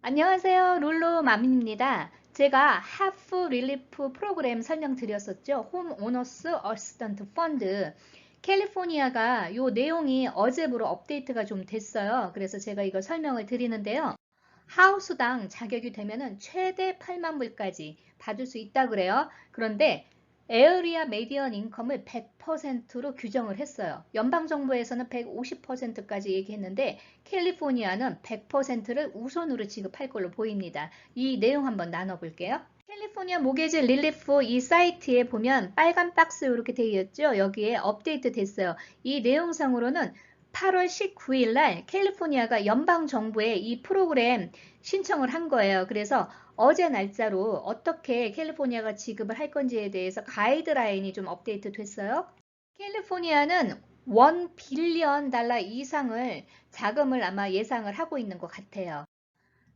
안녕하세요. 룰루 맘입니다. 제가 하프 릴리프 프로그램 설명드렸었죠. 홈 오너스 어시스턴트 펀드. 캘리포니아가 요 내용이 어제부로 업데이트가 좀 됐어요. 그래서 제가 이걸 설명을 드리는데요. 하우스당 자격이 되면은 최대 8만 불까지 받을 수 있다 그래요. 그런데 에어리아 메디언 인컴을 100%로 규정을 했어요. 연방정부에서는 150%까지 얘기했는데 캘리포니아는 100%를 우선으로 지급할 걸로 보입니다. 이 내용 한번 나눠볼게요. 캘리포니아 모게지 릴리프 이 사이트에 보면 빨간 박스 이렇게 되어 있죠. 여기에 업데이트 됐어요. 이 내용상으로는 8월 19일 날 캘리포니아가 연방정부에 이 프로그램 신청을 한 거예요. 그래서 어제 날짜로 어떻게 캘리포니아가 지급을 할 건지에 대해서 가이드라인이 좀 업데이트 됐어요. 캘리포니아는 1 빌리언 달러 이상을 자금을 아마 예상을 하고 있는 것 같아요.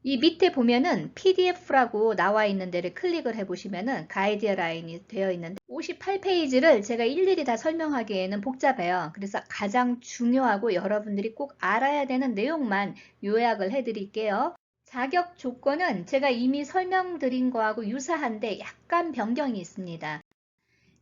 이 밑에 보면은 PDF라고 나와 있는 데를 클릭을 해보시면은 가이드라인이 되어 있는데 58페이지를 제가 일일이 다 설명하기에는 복잡해요. 그래서 가장 중요하고 여러분들이 꼭 알아야 되는 내용만 요약을 해드릴게요. 자격 조건은 제가 이미 설명드린 거하고 유사한데 약간 변경이 있습니다.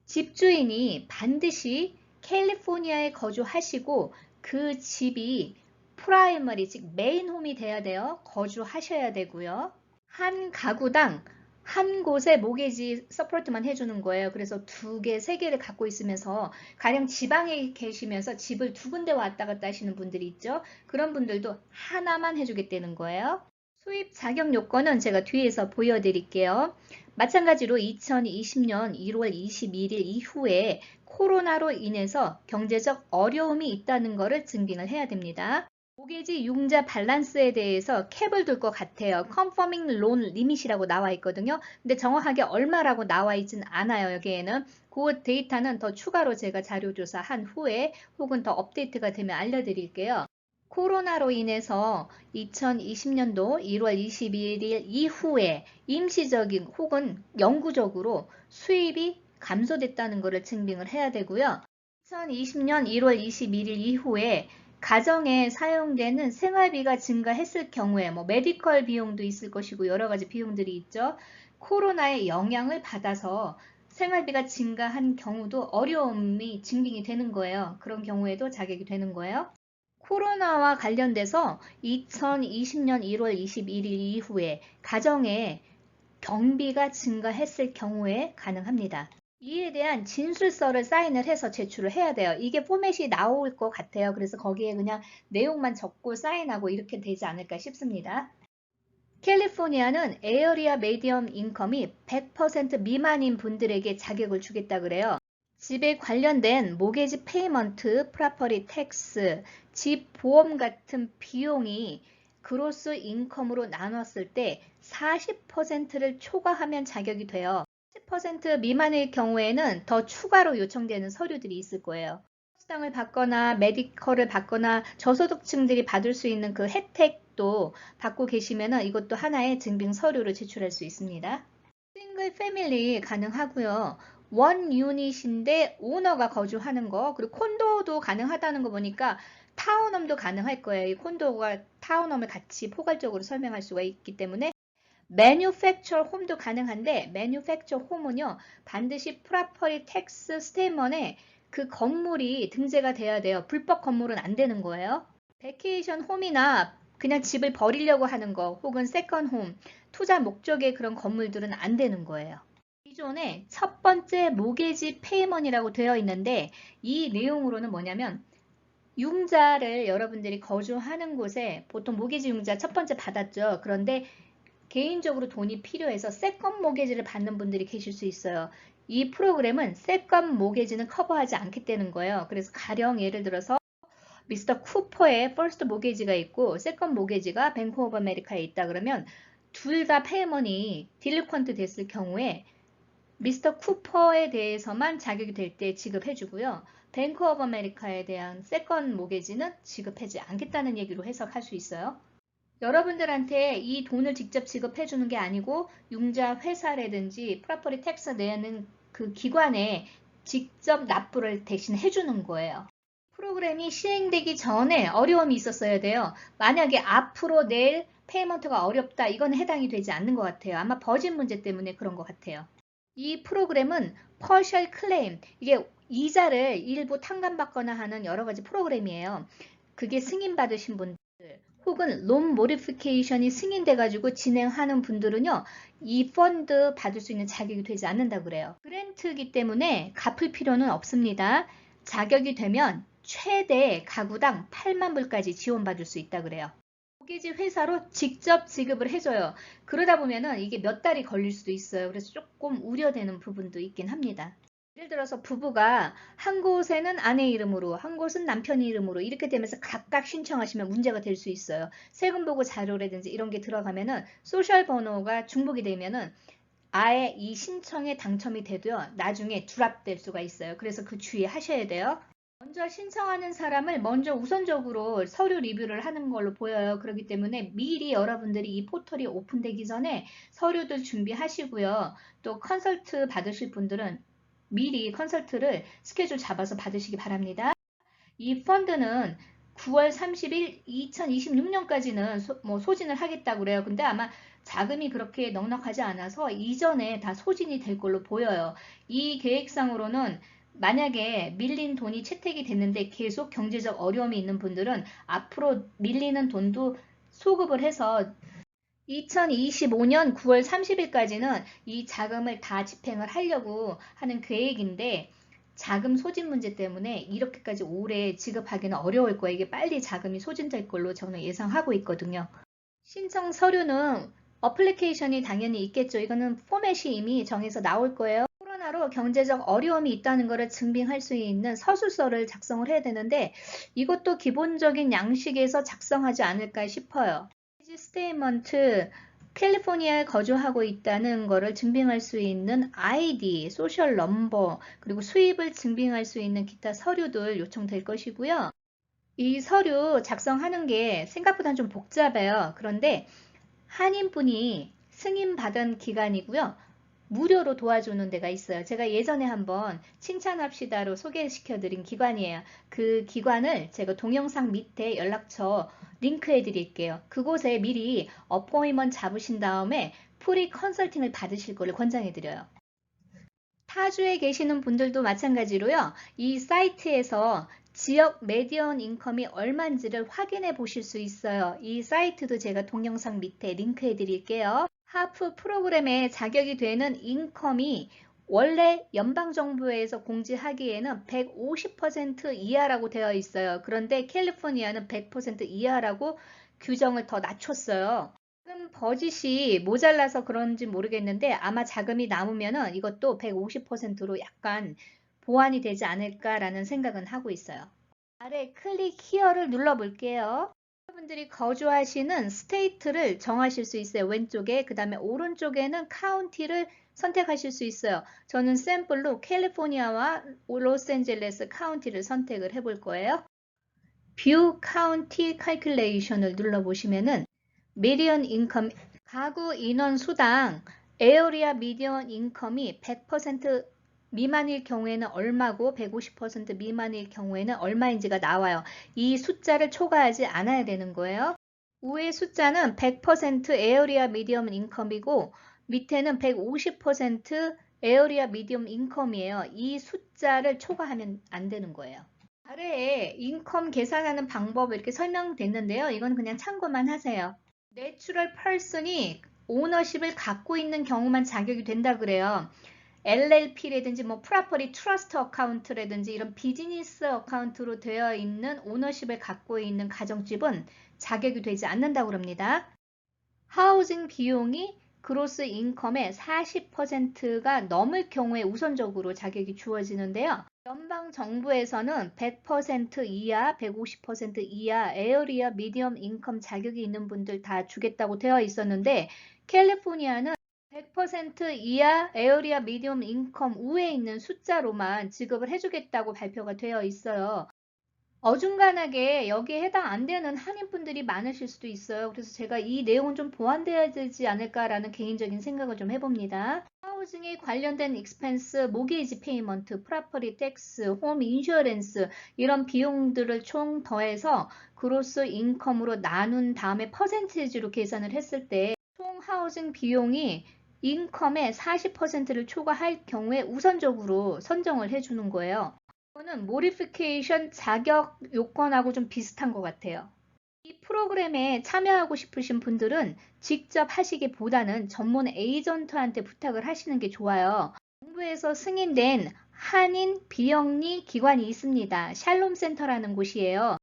집주인이 반드시 캘리포니아에 거주하시고 그 집이 프라이머리 즉 메인 홈이 돼야 돼요. 거주하셔야 되고요. 한 가구당 한 곳에 모게지 서포트만 해주는 거예요. 그래서 두 개, 세 개를 갖고 있으면서 가령 지방에 계시면서 집을 두 군데 왔다 갔다 하시는 분들이 있죠. 그런 분들도 하나만 해주겠다는 거예요. 수입 자격 요건은 제가 뒤에서 보여드릴게요. 마찬가지로 2020년 1월 21일 이후에 코로나로 인해서 경제적 어려움이 있다는 것을 증빙을 해야 됩니다. 모게지 융자 밸런스에 대해서 캡을 둘 것 같아요. Conforming Loan Limit이라고 나와 있거든요. 근데 정확하게 얼마라고 나와 있진 않아요. 여기에는 그 데이터는 더 추가로 제가 자료조사한 후에 혹은 더 업데이트가 되면 알려드릴게요. 코로나로 인해서 2020년도 1월 21일 이후에 임시적인 혹은 영구적으로 수입이 감소됐다는 것을 증빙을 해야 되고요. 2020년 1월 21일 이후에 가정에 사용되는 생활비가 증가했을 경우에 메디컬 비용도 있을 것이고 여러 가지 비용들이 있죠. 코로나의 영향을 받아서 생활비가 증가한 경우도 어려움이 증빙이 되는 거예요. 그런 경우에도 자격이 되는 거예요. 코로나와 관련돼서 2020년 1월 21일 이후에 가정에 경비가 증가했을 경우에 가능합니다. 이에 대한 진술서를 사인을 해서 제출을 해야 돼요. 이게 포맷이 나올 것 같아요. 그래서 거기에 그냥 내용만 적고 사인하고 이렇게 되지 않을까 싶습니다. 캘리포니아는 에어리아 메디엄 인컴이 100% 미만인 분들에게 자격을 주겠다 그래요. 집에 관련된 모게지 페이먼트, 프라퍼리 텍스, 집 보험 같은 비용이 그로스 인컴으로 나눴을 때 40%를 초과하면 자격이 돼요. 10% 미만의 경우에는 더 추가로 요청되는 서류들이 있을 거예요. 수당을 받거나 메디컬을 받거나 저소득층들이 받을 수 있는 그 혜택도 받고 계시면 이것도 하나의 증빙 서류를 제출할 수 있습니다. 싱글 패밀리 가능하고요. 원 유닛인데 오너가 거주하는 거 그리고 콘도도 가능하다는 거 보니까 타운홈도 가능할 거예요. 이 콘도가 타운홈을 같이 포괄적으로 설명할 수가 있기 때문에 매뉴팩처 홈도 가능한데 매뉴팩처 홈은요 반드시 프라퍼리 텍스 스테이먼에 그 건물이 등재가 돼야 돼요. 불법 건물은 안 되는 거예요. 베케이션 홈이나 그냥 집을 버리려고 하는 거 혹은 세컨 홈 투자 목적의 그런 건물들은 안 되는 거예요. 기존에 첫 번째 모게지 페이먼이라고 되어 있는데 이 내용으로는 뭐냐면 융자를 여러분들이 거주하는 곳에 보통 모게지 융자 첫 번째 받았죠. 그런데 개인적으로 돈이 필요해서 세컨 모게지를 받는 분들이 계실 수 있어요. 이 프로그램은 세컨 모게지는 커버하지 않기 때문인 거예요. 그래서 가령 예를 들어서 미스터 쿠퍼의 퍼스트 모게지가 있고 세컨 모게지가 뱅크 오브 아메리카에 있다 그러면 둘 다 페이먼이 딜리컨트 됐을 경우에 미스터 쿠퍼에 대해서만 자격이 될 때 지급해 주고요. 뱅크 오브 아메리카에 대한 세컨 모게지는 지급하지 않겠다는 얘기로 해석할 수 있어요. 여러분들한테 이 돈을 직접 지급해 주는 게 아니고 융자 회사라든지 프로퍼티 텍스 내는 그 기관에 직접 납부를 대신 해주는 거예요. 프로그램이 시행되기 전에 어려움이 있었어야 돼요. 만약에 앞으로 낼 페이먼트가 어렵다. 이건 해당이 되지 않는 것 같아요. 아마 버진 문제 때문에 그런 것 같아요. 이 프로그램은 partial claim, 이게 이자를 일부 탕감받거나 하는 여러 가지 프로그램이에요. 그게 승인받으신 분들 혹은 론 모디피케이션이 승인돼가지고 진행하는 분들은요, 이 펀드 받을 수 있는 자격이 되지 않는다 그래요. 그랜트이기 때문에 갚을 필요는 없습니다. 자격이 되면 최대 가구당 8만 불까지 지원받을 수 있다 그래요. 고객이 회사로 직접 지급을 해줘요. 그러다 보면은 이게 몇 달이 걸릴 수도 있어요. 그래서 조금 우려되는 부분도 있긴 합니다. 예를 들어서 부부가 한 곳에는 아내 이름으로, 한 곳은 남편 이름으로 이렇게 되면서 각각 신청하시면 문제가 될 수 있어요. 세금 보고 자료라든지 이런 게 들어가면은 소셜 번호가 중복이 되면은 아예 이 신청에 당첨이 돼도요, 나중에 드랍될 수가 있어요. 그래서 그 주의하셔야 돼요. 먼저 신청하는 사람을 먼저 우선적으로 서류 리뷰를 하는 걸로 보여요. 그렇기 때문에 미리 여러분들이 이 포털이 오픈되기 전에 서류들 준비하시고요. 또 컨설트 받으실 분들은 미리 컨설트를 스케줄 잡아서 받으시기 바랍니다. 이 펀드는 9월 30일 2026년까지는 소진을 하겠다고 그래요. 근데 아마 자금이 그렇게 넉넉하지 않아서 이전에 다 소진이 될 걸로 보여요. 이 계획상으로는 만약에 밀린 돈이 채택이 됐는데 계속 경제적 어려움이 있는 분들은 앞으로 밀리는 돈도 소급을 해서 2025년 9월 30일까지는 이 자금을 다 집행을 하려고 하는 계획인데 자금 소진 문제 때문에 이렇게까지 오래 지급하기는 어려울 거예요. 이게 빨리 자금이 소진될 걸로 저는 예상하고 있거든요. 신청 서류는 어플리케이션이 당연히 있겠죠. 이거는 포맷이 이미 정해서 나올 거예요. 코로나로 경제적 어려움이 있다는 것을 증빙할 수 있는 서술서를 작성을 해야 되는데 이것도 기본적인 양식에서 작성하지 않을까 싶어요. 스테이먼트, 캘리포니아에 거주하고 있다는 것을 증빙할 수 있는 아이디, 소셜 넘버, 그리고 수입을 증빙할 수 있는 기타 서류들 요청될 것이고요. 이 서류 작성하는 게 생각보다 좀 복잡해요. 그런데 한인분이 승인받은 기관이고요. 무료로 도와주는 데가 있어요. 제가 예전에 한번 칭찬합시다로 소개시켜 드린 기관이에요. 그 기관을 제가 동영상 밑에 연락처 링크해 드릴게요. 그곳에 미리 어포인먼트 잡으신 다음에 프리 컨설팅을 받으실 거를 권장해 드려요. 타주에 계시는 분들도 마찬가지로요. 이 사이트에서 지역 메디언 인컴이 얼마인지를 확인해 보실 수 있어요. 이 사이트도 제가 동영상 밑에 링크해 드릴게요. 하프 프로그램에 자격이 되는 인컴이 원래 연방정부에서 공지하기에는 150% 이하라고 되어 있어요. 그런데 캘리포니아는 100% 이하라고 규정을 더 낮췄어요. 지금 버짓이 모자라서 그런지 모르겠는데 아마 자금이 남으면은 이것도 150%로 약간 보완이 되지 않을까라는 생각은 하고 있어요. 아래 클릭 히어를 눌러 볼게요. 여러분들이 거주하시는 스테이트를 정하실 수 있어요. 왼쪽에. 그 다음에 오른쪽에는 카운티를 선택하실 수 있어요. 저는 샘플로 캘리포니아와 로스앤젤레스 카운티를 선택을 해볼 거예요. 뷰 카운티 칼큘레이션을 눌러보시면은 미디언 인컴, 가구 인원 수당 에어리아 미디언 인컴이 100% 미만일 경우에는 얼마고 150% 미만일 경우에는 얼마인지가 나와요. 이 숫자를 초과하지 않아야 되는 거예요. 위의 숫자는 100% 에어리아 미디엄 인컴이고 밑에는 150% 에어리아 미디엄 인컴이에요. 이 숫자를 초과하면 안 되는 거예요. 아래에 인컴 계산하는 방법 이렇게 설명됐는데요. 이건 그냥 참고만 하세요. 내추럴 펄슨이 오너십을 갖고 있는 경우만 자격이 된다 그래요. LLP라든지 뭐 프라퍼리 트러스트 어카운트라든지 이런 비즈니스 어카운트로 되어 있는 오너십을 갖고 있는 가정집은 자격이 되지 않는다고 합니다. 하우징 비용이 그로스 인컴의 40%가 넘을 경우에 우선적으로 자격이 주어지는데요. 연방 정부에서는 100% 이하, 150% 이하 에어리어 미디엄 인컴 자격이 있는 분들 다 주겠다고 되어 있었는데 캘리포니아는 100% 이하 에어리어 미디엄 인컴 우에 있는 숫자로만 지급을 해주겠다고 발표가 되어 있어요. 어중간하게 여기에 해당 안 되는 한인분들이 많으실 수도 있어요. 그래서 제가 이 내용은 좀 보완돼야 되지 않을까라는 개인적인 생각을 좀 해봅니다. 하우징에 관련된 익스펜스, 모게이지 페이먼트, 프라퍼리 텍스, 홈 인슈어런스 이런 비용들을 총 더해서 그로스 인컴으로 나눈 다음에 퍼센티지로 계산을 했을 때 총 하우징 비용이 인컴의 40%를 초과할 경우에 우선적으로 선정을 해주는 거예요. 이거는 모디피케이션 자격 요건하고 좀 비슷한 것 같아요. 이 프로그램에 참여하고 싶으신 분들은 직접 하시기보다는 전문 에이전트한테 부탁을 하시는 게 좋아요. 정부에서 승인된 한인 비영리 기관이 있습니다. 샬롬 센터라는 곳이에요.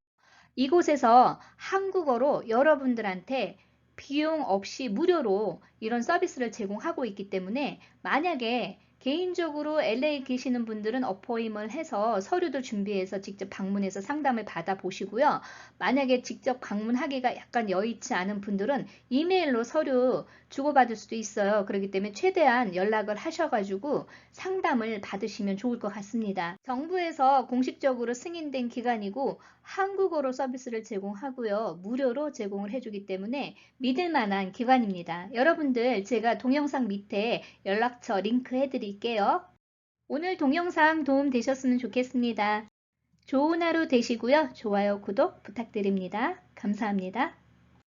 이곳에서 한국어로 여러분들한테 비용 없이 무료로 이런 서비스를 제공하고 있기 때문에 만약에 개인적으로 LA 계시는 분들은 어포임을 해서 서류도 준비해서 직접 방문해서 상담을 받아보시고요. 만약에 직접 방문하기가 약간 여의치 않은 분들은 이메일로 서류 주고받을 수도 있어요. 그렇기 때문에 최대한 연락을 하셔가지고 상담을 받으시면 좋을 것 같습니다. 정부에서 공식적으로 승인된 기관이고 한국어로 서비스를 제공하고요. 무료로 제공을 해주기 때문에 믿을 만한 기관입니다. 여러분들 제가 동영상 밑에 연락처 링크 해드릴게요. 오늘 동영상 도움 되셨으면 좋겠습니다. 좋은 하루 되시고요. 좋아요, 구독 부탁드립니다. 감사합니다.